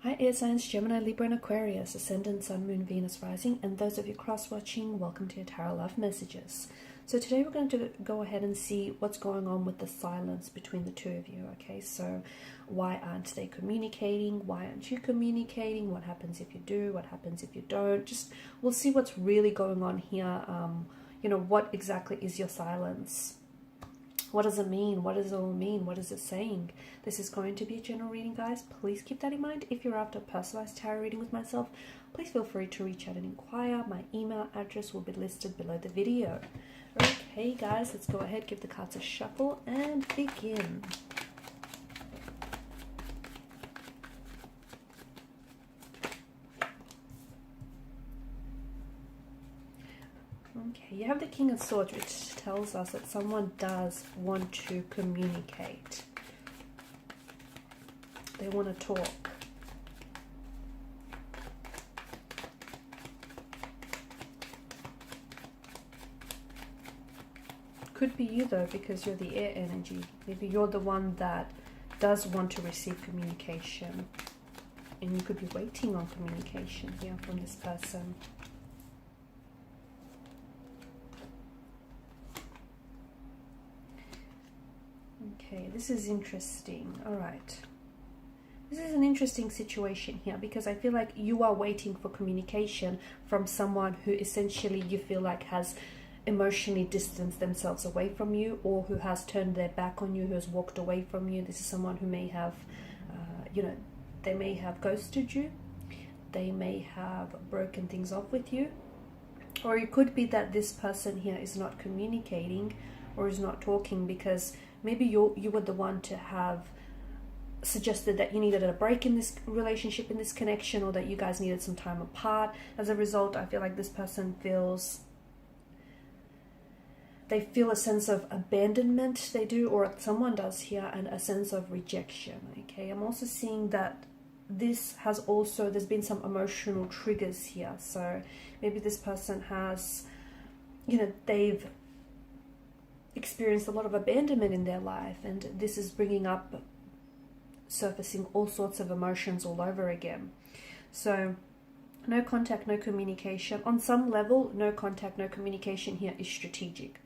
Hi air signs, Gemini, Libra and Aquarius, Ascendant, Sun, Moon, Venus, Rising, and those of you cross-watching, welcome to your Tarot Love Messages. So today we're going to go ahead and see what's going on with the silence between the two of you, okay? So why aren't they communicating? Why aren't you communicating? What happens if you do? What happens if you don't? Just, we'll see what's really going on here. You know, what exactly is your silence? What does it mean? What does it all mean? What is it saying? This is going to be a general reading, guys. Please keep that in mind. If you're after a personalized tarot reading with myself, please feel free to reach out and inquire. My email address will be listed below the video. Okay, guys, let's go ahead, give the cards a shuffle and begin. Okay, you have the King of Swords, which tells us that someone does want to communicate. They want to talk. Could be you though, because you're the air energy. Maybe you're the one that does want to receive communication. And you could be waiting on communication here from this person. Okay, this is interesting. All right. This is an interesting situation here because I feel like you are waiting for communication from someone who essentially you feel like has emotionally distanced themselves away from you, or who has turned their back on you, who has walked away from you. This is someone who may have, you know, they may have ghosted you. They may have broken things off with you. Or it could be that this person here is not communicating or is not talking because maybe you were the one to have suggested that you needed a break in this relationship, in this connection, or that you guys needed some time apart. As a result, I feel like this person feels, they feel a sense of abandonment, they do, or someone does here, and a sense of rejection, okay? I'm also seeing that this has also, there's been some emotional triggers here. So maybe this person has, you know, they've experienced a lot of abandonment in their life, and this is bringing up, surfacing all sorts of emotions all over again. So no contact, no communication. On some level, no contact, no communication here is strategic.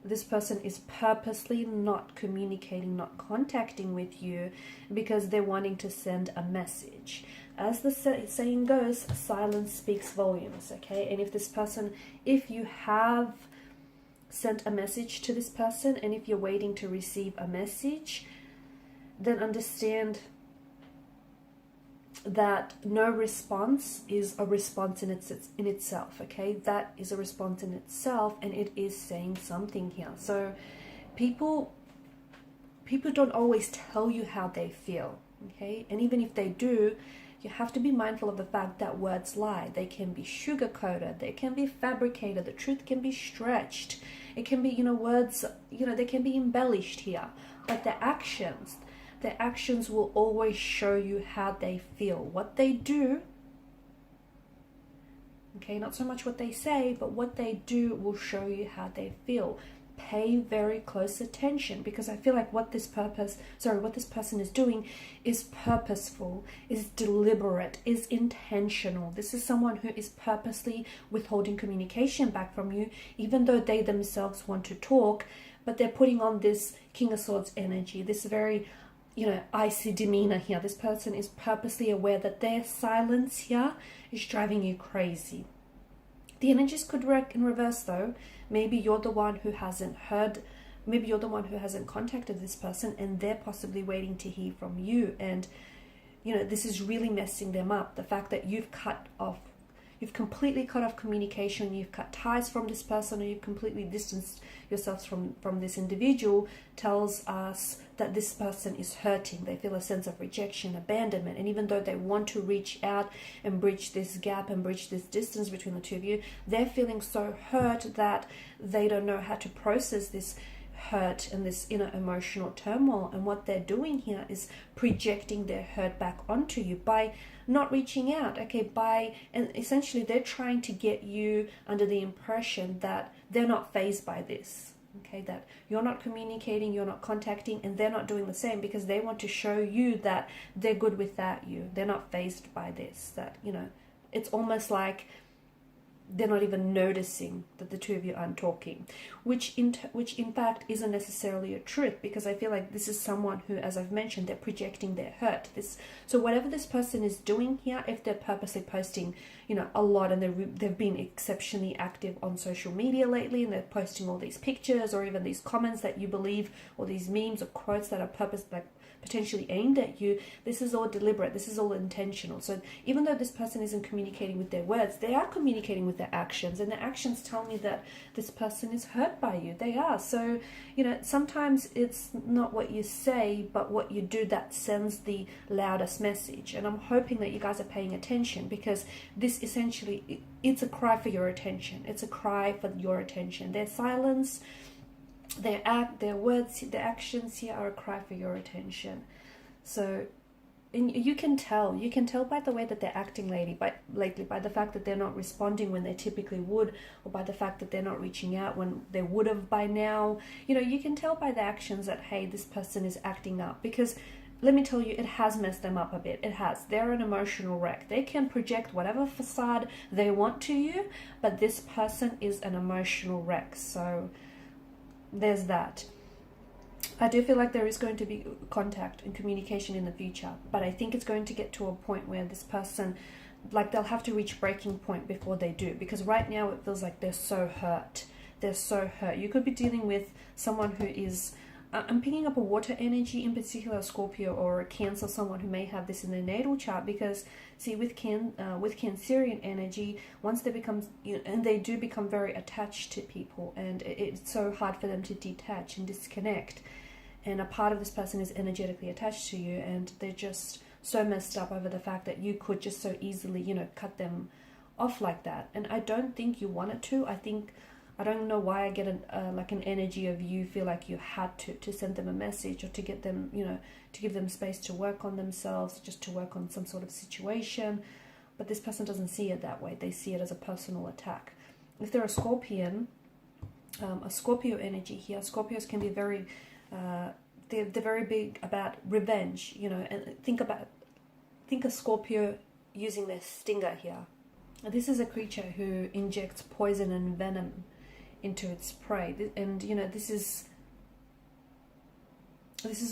This person is purposely not communicating, not contacting with you because they're wanting to send a message. As the saying goes, silence speaks volumes, okay? And if this person, if you have sent a message to this person and if you're waiting to receive a message, then understand that no response is a response in itself, okay? That is a response in itself, and it is saying something here. So people don't always tell you how they feel, okay? And even if they do, you have to be mindful of the fact that words lie. They can be sugar-coated, they can be fabricated, the truth can be stretched. It can be, you know, words, you know, they can be embellished here. But their actions will always show you how they feel. What they do, okay, not so much what they say, but what they do will show you how they feel. Pay very close attention, because I feel like what this person is doing is purposeful, is deliberate, is intentional. This is someone who is purposely withholding communication back from you, even though they themselves want to talk, but they're putting on this King of Swords energy, this very, you know, icy demeanor here. This person is purposely aware that their silence here is driving you crazy. The energies could work in reverse though. Maybe you're the one who hasn't heard, maybe you're the one who hasn't contacted this person and they're possibly waiting to hear from you. And, you know, this is really messing them up. The fact that you've completely cut off communication, you've cut ties from this person, or you've completely distanced yourselves from this individual tells us that this person is hurting. They feel a sense of rejection, abandonment, and even though they want to reach out and bridge this gap and bridge this distance between the two of you, they're feeling so hurt that they don't know how to process this hurt and this inner emotional turmoil. And what they're doing here is projecting their hurt back onto you by not reaching out, okay? And essentially they're trying to get you under the impression that they're not fazed by this, Okay, that you're not communicating, you're not contacting, and they're not doing the same because they want to show you that they're good without you. They're not fazed by this. That, you know, it's almost like they're not even noticing that the two of you aren't talking, which in fact isn't necessarily a truth, because I feel like this is someone who, as I've mentioned, they're projecting their hurt. So whatever this person is doing here, if they're purposely posting, you know, a lot, and they've been exceptionally active on social media lately, and they're posting all these pictures or even these comments that you believe, or these memes or quotes that are potentially aimed at you, this is all deliberate, this is all intentional. So even though this person isn't communicating with their words, they are communicating with their actions, and their actions tell me that this person is hurt by you. They are. So, you know, sometimes it's not what you say, but what you do that sends the loudest message. And I'm hoping that you guys are paying attention, because this essentially, it's a cry for your attention. It's a cry for your attention. Their silence, their words, their actions here are a cry for your attention. So, and you can tell by the way that they're acting lately, by the fact that they're not responding when they typically would, or by the fact that they're not reaching out when they would have by now. You know, you can tell by the actions that, hey, this person is acting up, because let me tell you, it has messed them up a bit. It has. They're an emotional wreck. They can project whatever facade they want to you, but this person is an emotional wreck. So there's that. I do feel like there is going to be contact and communication in the future, but I think it's going to get to a point where this person, like, they'll have to reach breaking point before they do, because right now it feels like they're so hurt. They're so hurt. You could be dealing with someone who is, I'm picking up a water energy, in particular a Scorpio or a Cancer, someone who may have this in their natal chart, because see, with Cancerian energy, once they become, you know, and they do become very attached to people, and it's so hard for them to detach and disconnect. And a part of this person is energetically attached to you, and they're just so messed up over the fact that you could just so easily, you know, cut them off like that. And I don't think you wanted to. I don't know why I get an energy of you feel like you had to send them a message, or to get them, you know, to give them space to work on themselves, just to work on some sort of situation. But this person doesn't see it that way. They see it as a personal attack. If they're a Scorpion, a Scorpio energy here, Scorpios can be very, they're very big about revenge, you know, and think a Scorpio using their stinger here. This is a creature who injects poison and venom into its prey, and you know, this is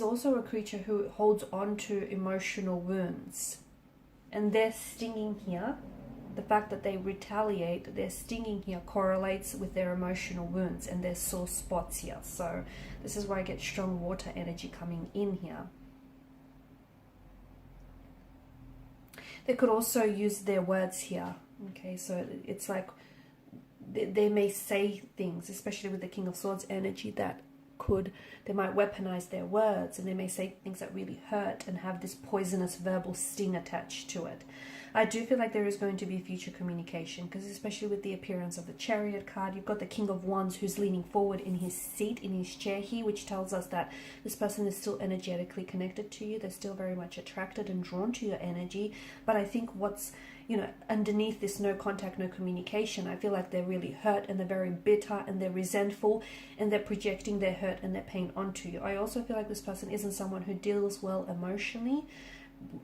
also a creature who holds on to emotional wounds, and their stinging here, the fact that they retaliate, their stinging here correlates with their emotional wounds and their sore spots here. So this is why I get strong water energy coming in here. They could also use their words here. Okay, so it's like they may say things, especially with the King of Swords energy, that they might weaponize their words, and they may say things that really hurt and have this poisonous verbal sting attached to it. I do feel like there is going to be future communication, because especially with the appearance of the Chariot card, you've got the King of Wands who's leaning forward in his seat, in his chair here, which tells us that this person is still energetically connected to you. They're still very much attracted and drawn to your energy. But I think what's, you know, underneath this no contact, no communication, I feel like they're really hurt, and they're very bitter, and they're resentful, and they're projecting their hurt and their pain onto you. I also feel like this person isn't someone who deals well emotionally.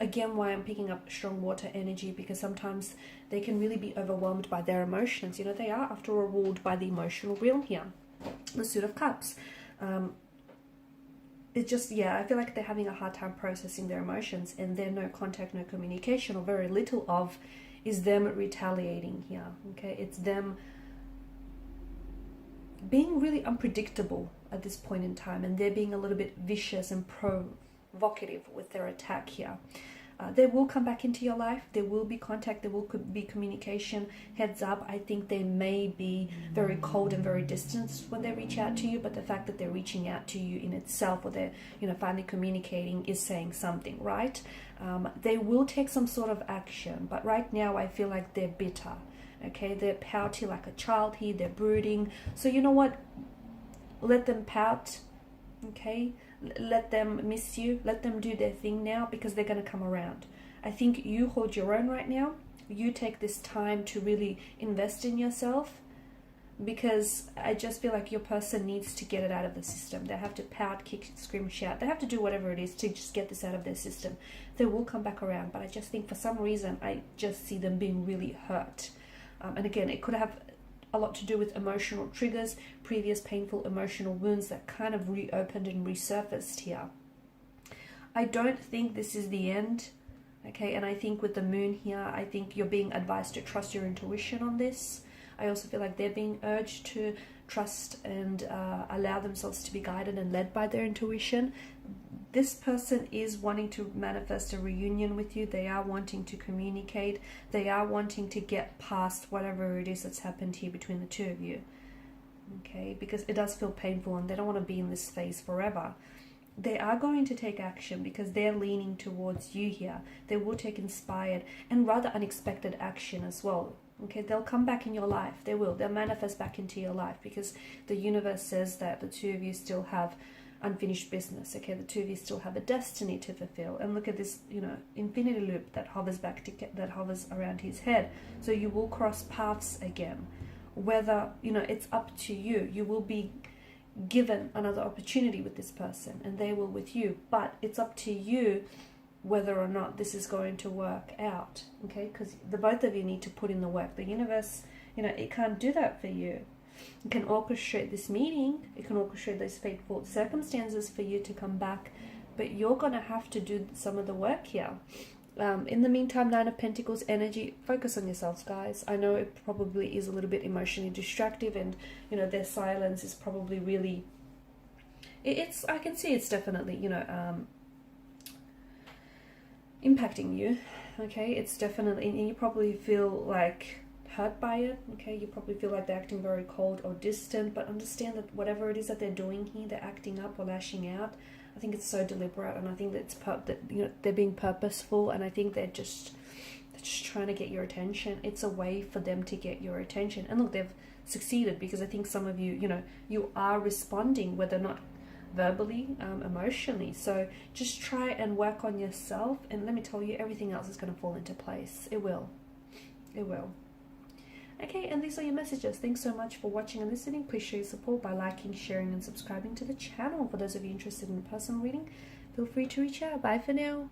Again, why I'm picking up strong water energy, because sometimes they can really be overwhelmed by their emotions. You know, they are, after all, ruled by the emotional realm here. The Suit of Cups. It's just, yeah, I feel like they're having a hard time processing their emotions, and their no contact, no communication, or very little of, is them retaliating here. Okay, it's them being really unpredictable at this point in time, and they're being a little bit vicious and provocative with their attack here. They will come back into your life. There will be contact. There will be communication. Heads up, I think they may be very cold and very distant when they reach out to you, but the fact that they're reaching out to you in itself, or they're, you know, finally communicating, is saying something, right? They will take some sort of action, but right now I feel like they're bitter. Okay, they're pouty like a child here. They're brooding. So you know what? Let them pout. Okay, let them miss you, let them do their thing now, because they're going to come around. I think you hold your own right now. You take this time to really invest in yourself, because I just feel like your person needs to get it out of the system. They have to pout, kick, scream, shout. They have to do whatever it is to just get this out of their system. They will come back around, but I just think for some reason I just see them being really hurt. And again, it could have a lot to do with emotional triggers, previous painful emotional wounds that kind of reopened and resurfaced here. I don't think this is the end, okay? And I think with the moon here, I think you're being advised to trust your intuition on this. I also feel like they're being urged to trust and allow themselves to be guided and led by their intuition. This person is wanting to manifest a reunion with you. They are wanting to communicate. They are wanting to get past whatever it is that's happened here between the two of you. Okay, because it does feel painful and they don't want to be in this phase forever. They are going to take action because they're leaning towards you here. They will take inspired and rather unexpected action as well. Okay, they'll come back in your life. They will. They'll manifest back into your life because the universe says that the two of you still have unfinished business. Okay, the two of you still have a destiny to fulfill. And look at this, you know, infinity loop that hovers back to that hovers around his head. So you will cross paths again. Whether, you know, it's up to you. You will be given another opportunity with this person and they will with you. But it's up to you whether or not this is going to work out, okay? Because the both of you need to put in the work. The universe, you know, it can't do that for you. It can orchestrate this meeting. It can orchestrate those fateful circumstances for you to come back, but you're going to have to do some of the work here. In the meantime, Nine of Pentacles energy, focus on yourselves, guys. I know it probably is a little bit emotionally distractive and, you know, their silence is probably really... It's I can see it's definitely, you know, impacting you, okay? It's definitely, and you probably feel like hurt by it, okay? You probably feel like they're acting very cold or distant, but understand that whatever it is that they're doing here, they're acting up or lashing out. I think it's so deliberate, and I think that it's that, you know, they're being purposeful, and I think they're just trying to get your attention. It's a way for them to get your attention, and look, they've succeeded because I think some of you, you know, you are responding, whether or not verbally, emotionally. So just try and work on yourself, and let me tell you, everything else is going to fall into place. It will. It will. Okay, and these are your messages. Thanks so much for watching and listening. Please show your support by liking, sharing, and subscribing to the channel. For those of you interested in a personal reading, feel free to reach out. Bye for now.